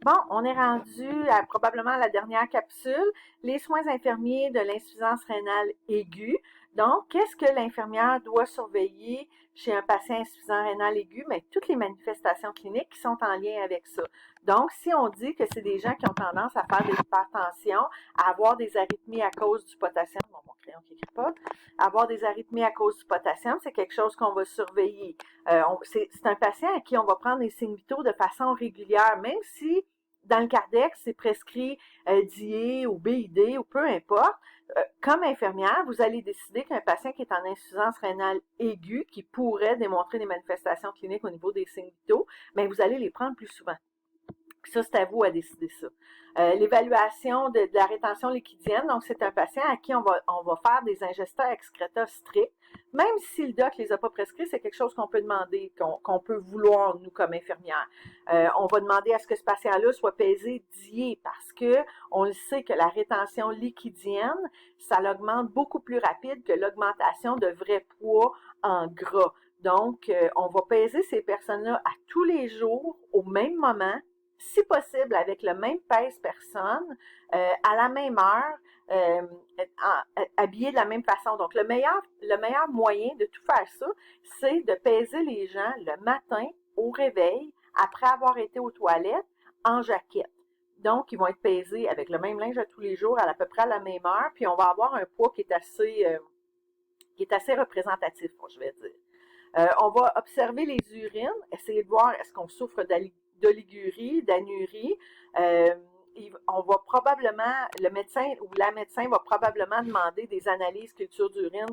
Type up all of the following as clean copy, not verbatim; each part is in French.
Bon, on est rendu à probablement la dernière capsule, les soins infirmiers de l'insuffisance rénale aiguë. Donc, qu'est-ce que l'infirmière doit surveiller chez un patient insuffisant rénal aigu? Mais toutes les manifestations cliniques qui sont en lien avec ça. Donc, si on dit que c'est des gens qui ont tendance à faire de l'hypertension, à avoir des arythmies à cause du potassium, bon, mon crayon qui écrit pas, avoir des arythmies à cause du potassium, c'est quelque chose qu'on va surveiller. C'est un patient à qui on va prendre les signes vitaux de façon régulière, même si dans le Cardex, c'est prescrit DIE ou BID ou peu importe. Comme infirmière, vous allez décider qu'un patient qui est en insuffisance rénale aiguë, qui pourrait démontrer des manifestations cliniques au niveau des signes vitaux, mais vous allez les prendre plus souvent. Ça, c'est à vous à décider ça. L'évaluation de la rétention liquidienne, donc c'est un patient à qui on va faire des ingesta excreta stricts. Même si le doc les a pas prescrits, c'est quelque chose qu'on peut demander, qu'on peut vouloir, nous, comme infirmière. On va demander à ce que ce patient-là soit pesé DIE parce que on le sait que la rétention liquidienne, ça l'augmente beaucoup plus rapide que l'augmentation de vrai poids en gras. Donc, on va peser ces personnes-là à tous les jours, au même moment, si possible avec le même pèse-personne, à la même heure, habillés de la même façon. Donc, le meilleur moyen de tout faire ça, c'est de peser les gens le matin au réveil, après avoir été aux toilettes, en jaquette. Donc, ils vont être pesés avec le même linge à tous les jours, à peu près à la même heure, puis on va avoir un poids qui est assez représentatif, je vais dire. On va observer les urines, essayer de voir est-ce qu'on souffre d'oligurie, d'anurie. On va probablement, le médecin ou la médecin va probablement demander des analyses culture d'urine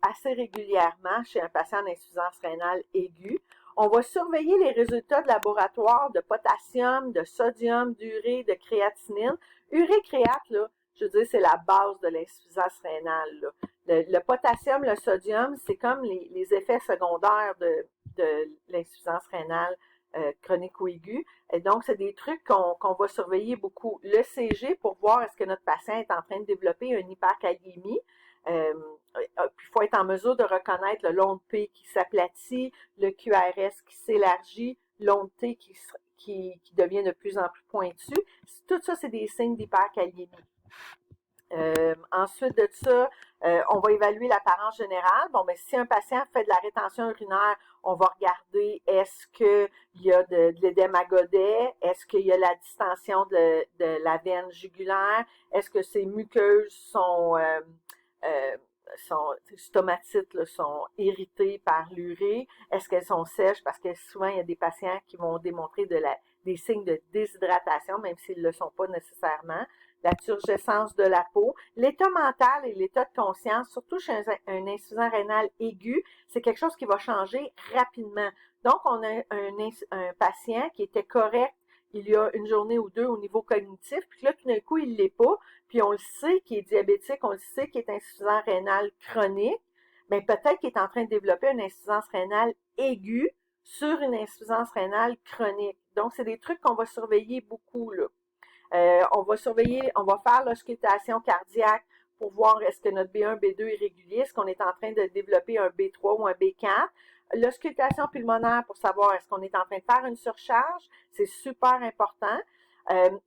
assez régulièrement chez un patient d'insuffisance rénale aiguë. On va surveiller les résultats de laboratoire de potassium, de sodium, d'urée, de créatinine. Urée-créate, là, je veux dire, c'est la base de l'insuffisance rénale. Là. Le potassium, le sodium, c'est comme les effets secondaires de l'insuffisance rénale chronique ou aiguë. Et donc, c'est des trucs qu'on va surveiller beaucoup. Le CG pour voir est-ce que notre patient est en train de développer une hyperkaliémie. Puis il faut être en mesure de reconnaître le long de P qui s'aplatit, le QRS qui s'élargit, l'onde T qui devient de plus en plus pointu. Tout ça, c'est des signes d'hyperkaliémie. Ensuite de ça, on va évaluer l'apparence générale. Bon, mais si un patient fait de la rétention urinaire, on va regarder est-ce qu'il y a de l'édème à godet, est-ce qu'il y a la distension de la veine jugulaire, est-ce que ces muqueuses sont stomatites là, sont irritées par l'urée, est-ce qu'elles sont sèches parce que souvent il y a des patients qui vont démontrer des signes de déshydratation, même s'ils ne le sont pas nécessairement, la turgescence de la peau, l'état mental et l'état de conscience, surtout chez un insuffisant rénal aigu, c'est quelque chose qui va changer rapidement. Donc, on a un patient qui était correct il y a une journée ou deux au niveau cognitif, puis là, tout d'un coup, il l'est pas, puis on le sait qu'il est diabétique, on le sait qu'il est insuffisant rénal chronique, mais peut-être qu'il est en train de développer une insuffisance rénale aiguë sur une insuffisance rénale chronique. Donc, c'est des trucs qu'on va surveiller beaucoup, là. On va faire l'auscultation cardiaque pour voir est-ce que notre B1, B2 est régulier, est-ce qu'on est en train de développer un B3 ou un B4. L'auscultation pulmonaire pour savoir est-ce qu'on est en train de faire une surcharge, c'est super important.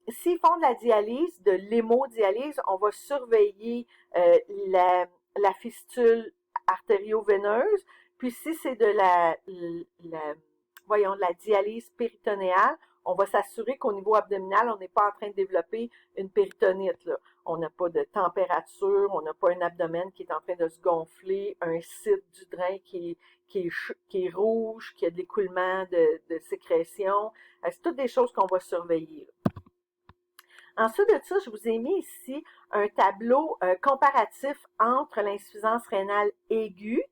S'ils font de la dialyse, de l'hémodialyse, on va surveiller la fistule artério-veineuse. Puis si c'est de de la dialyse péritonéale, on va s'assurer qu'au niveau abdominal, on n'est pas en train de développer une péritonite. Là. On n'a pas de température, on n'a pas un abdomen qui est en train de se gonfler, un site du drain qui est rouge, qui a de l'écoulement de sécrétion. C'est toutes des choses qu'on va surveiller. Là. Ensuite de ça, je vous ai mis ici un tableau comparatif entre l'insuffisance rénale aiguë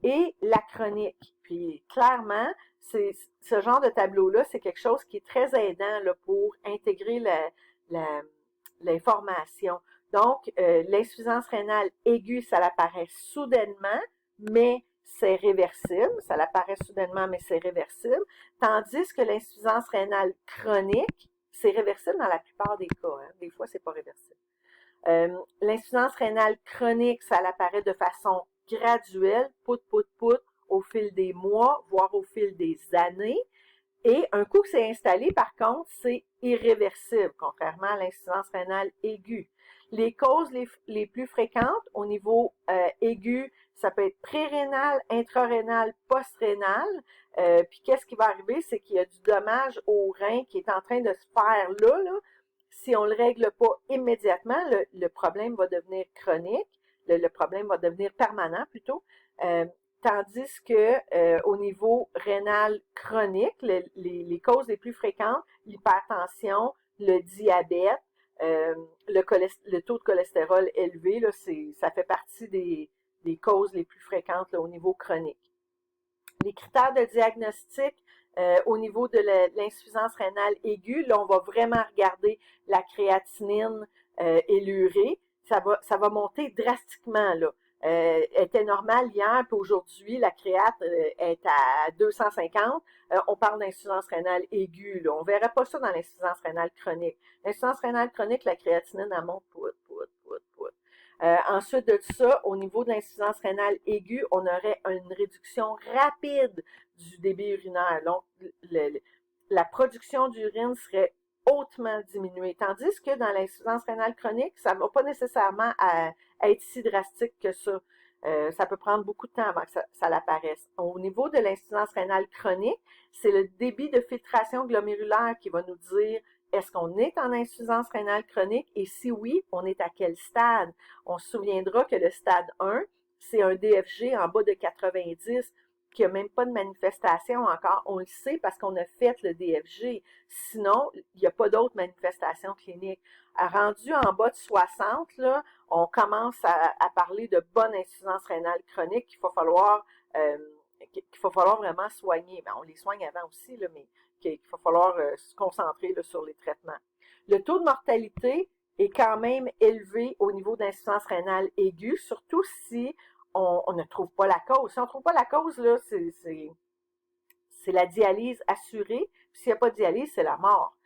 et la chronique. Puis clairement, ce genre de tableau-là, c'est quelque chose qui est très aidant là, pour intégrer l'information. Donc, l'insuffisance rénale aiguë, ça apparaît soudainement, mais c'est réversible. Ça apparaît soudainement, mais c'est réversible. Tandis que l'insuffisance rénale chronique, c'est réversible dans la plupart des cas. Hein. Des fois, c'est pas réversible. L'insuffisance rénale chronique, ça apparaît de façon graduelle, au fil des mois, voire au fil des années. Et un coup que c'est installé, par contre, c'est irréversible, contrairement à l'insuffisance rénale aiguë. Les causes les plus fréquentes au niveau aigu, ça peut être pré-rénal, intrarénal, post-rénal. Puis qu'est-ce qui va arriver, c'est qu'il y a du dommage au rein qui est en train de se faire là. Si on ne le règle pas immédiatement, le problème va devenir chronique, le problème va devenir permanent plutôt. Tandis que au niveau rénal chronique, les causes les plus fréquentes, l'hypertension, le diabète, le taux de cholestérol élevé, là, ça fait partie des causes les plus fréquentes là, au niveau chronique. Les critères de diagnostic au niveau de l'insuffisance rénale aiguë, là, on va vraiment regarder la créatinine et l'urée. Ça va monter drastiquement, là. Était normale hier, puis aujourd'hui, la créate est à 250. On parle d'insuffisance rénale aiguë. Là. On ne verrait pas ça dans l'insuffisance rénale chronique. L'insuffisance rénale chronique, la créatinine, elle monte, pout. Ensuite de ça, au niveau de l'insuffisance rénale aiguë, on aurait une réduction rapide du débit urinaire. Donc, la production d'urine serait hautement diminuée. Tandis que dans l'insuffisance rénale chronique, ça ne va pas nécessairement être si drastique que ça. Ça peut prendre beaucoup de temps avant que ça l'apparaisse. Au niveau de l'insuffisance rénale chronique, c'est le débit de filtration glomérulaire qui va nous dire est-ce qu'on est en insuffisance rénale chronique et si oui, on est à quel stade? On se souviendra que le stade 1, c'est un DFG en bas de 90 qui n'a même pas de manifestation encore. On le sait parce qu'on a fait le DFG. Sinon, il n'y a pas d'autres manifestations cliniques. Rendu en bas de 60, là, on commence à parler de bonne insuffisance rénale chronique qu'il va falloir vraiment soigner. Ben, on les soigne avant aussi, là, mais qu'il va falloir se concentrer là, sur les traitements. Le taux de mortalité est quand même élevé au niveau d'insuffisance rénale aiguë, surtout si on ne trouve pas la cause. Si on ne trouve pas la cause, là, c'est la dialyse assurée. Puis s'il n'y a pas de dialyse, c'est la mort.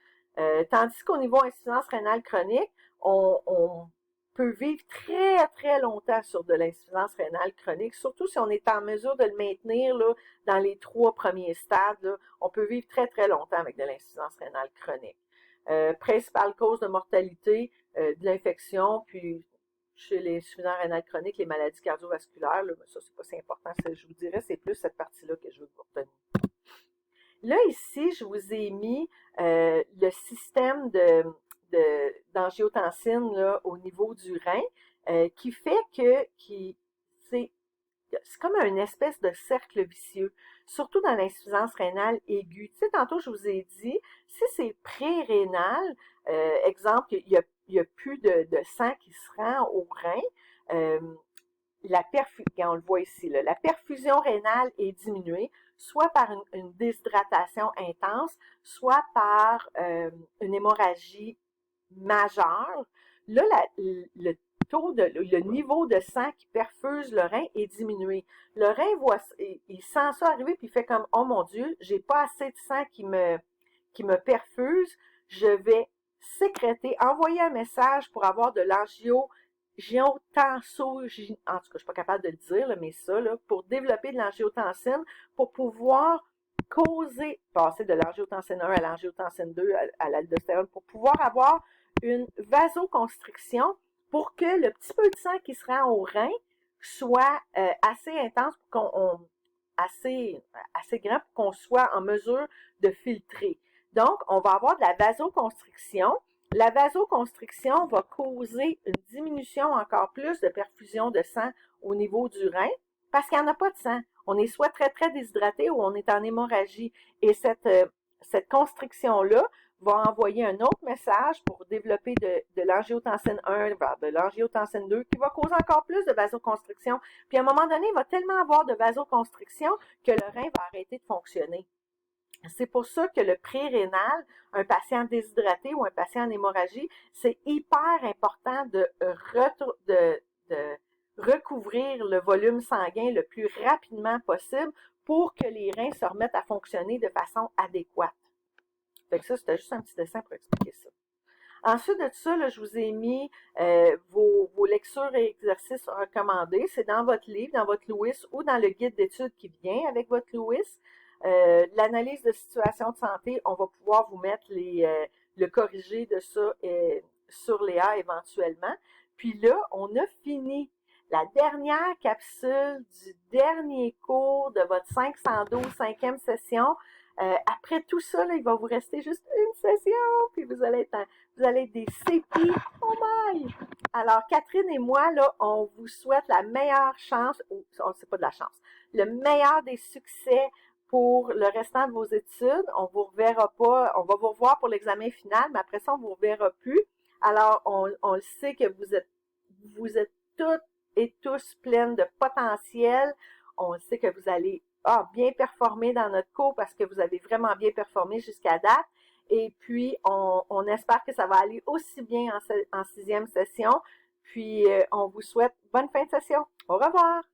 Tandis qu'au niveau insuffisance rénale chronique, on peut vivre très, très longtemps sur de l'insuffisance rénale chronique, surtout si on est en mesure de le maintenir là, dans les 3 premiers stades. Là, on peut vivre très, très longtemps avec de l'insuffisance rénale chronique. Principale cause de mortalité, de l'infection, puis chez les insuffisants rénales chroniques, les maladies cardiovasculaires, là, mais ça, c'est pas si important. Je vous dirais, c'est plus cette partie-là que je veux vous retenir. Là, ici, je vous ai mis le système d'angiotensine là, au niveau du rein qui fait que c'est comme une espèce de cercle vicieux, surtout dans l'insuffisance rénale aiguë. Tu sais, tantôt, je vous ai dit, si c'est pré-rénal, exemple, il y a plus de sang qui se rend au rein, on le voit ici, là, la perfusion rénale est diminuée, soit par une déshydratation intense, soit par une hémorragie majeure. Là, le niveau de sang qui perfuse le rein est diminué. Le rein il sent ça arriver puis il fait comme oh mon Dieu, j'ai pas assez de sang qui me perfuse, je vais sécréter, envoyer un message pour avoir de l'angiotensine, en tout cas, je suis pas capable de le dire, là, mais ça, là, pour développer de l'angiotensine, pour pouvoir passer de l'angiotensine 1 à l'angiotensine 2, à l'aldostérone, pour pouvoir avoir une vasoconstriction pour que le petit peu de sang qui se rend au rein soit assez intense assez grand pour qu'on soit en mesure de filtrer. Donc, on va avoir de la vasoconstriction. La vasoconstriction va causer une diminution encore plus de perfusion de sang au niveau du rein parce qu'il n'y en a pas de sang. On est soit très, très déshydraté ou on est en hémorragie. Et cette constriction-là va envoyer un autre message pour développer de l'angiotensine 1 vers de l'angiotensine 2 qui va causer encore plus de vasoconstriction. Puis à un moment donné, il va tellement avoir de vasoconstriction que le rein va arrêter de fonctionner. C'est pour ça que le pré-rénal, un patient déshydraté ou un patient en hémorragie, c'est hyper important de recouvrir le volume sanguin le plus rapidement possible pour que les reins se remettent à fonctionner de façon adéquate. Fait que ça, c'était juste un petit dessin pour expliquer ça. Ensuite de ça, là, je vous ai mis vos lectures et exercices recommandés. C'est dans votre livre, dans votre Lewis ou dans le guide d'études qui vient avec votre Lewis. L'analyse de situation de santé, on va pouvoir vous mettre le corrigé de ça sur Léa éventuellement. Puis là, on a fini la dernière capsule du dernier cours de votre 512 cinquième session. Après tout ça, là, il va vous rester juste une session, puis vous allez être des CP. Oh my! Alors, Catherine et moi, là, on vous souhaite la meilleure chance, ou c'est pas de la chance, le meilleur des succès pour le restant de vos études. On vous reverra pas, on va vous revoir pour l'examen final, mais après ça, on vous reverra plus. Alors, on le sait que vous êtes toutes et tous pleines de potentiel. On sait que vous allez bien performer dans notre cours parce que vous avez vraiment bien performé jusqu'à date. Et puis, on espère que ça va aller aussi bien en sixième session. Puis, on vous souhaite bonne fin de session. Au revoir!